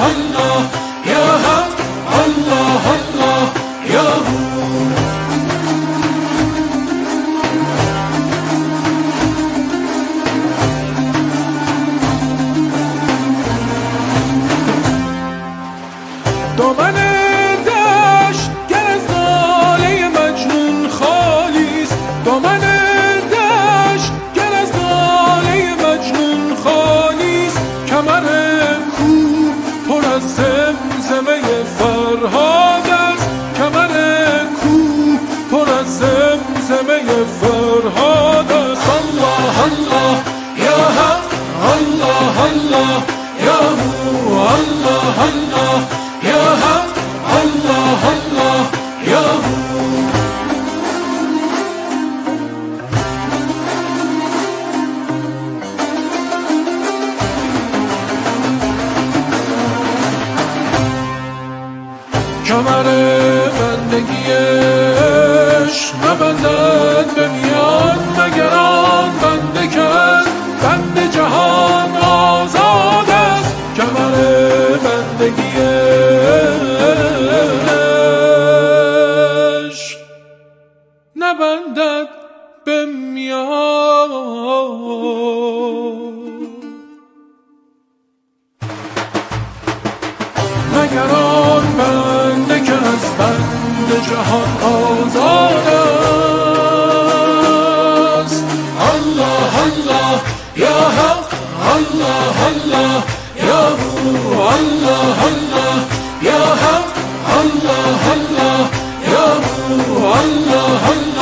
الله یا حق الله الله یا هو. دامن دشت گر از ناله مجنون خالیست، دامن دشت گر از ناله مجنون خالیست، کمر کوه پر از زمزمه فرهاد است، کمر کوه پر از زمزمه فرهاد است. الله الله یا حق الله الله یا هو. الله الله یا حق الله الله یا هو. کمر بندگیش نبندد به میان، مگر آن بنده که بند جهان آزاد است. کمر بندگیش نبندد به میان، مگر آن بنده که از بند جهان آزاد است. الله الله یا حق الله الله یا هو. الله الله یا حق الله الله یا هو. الله الله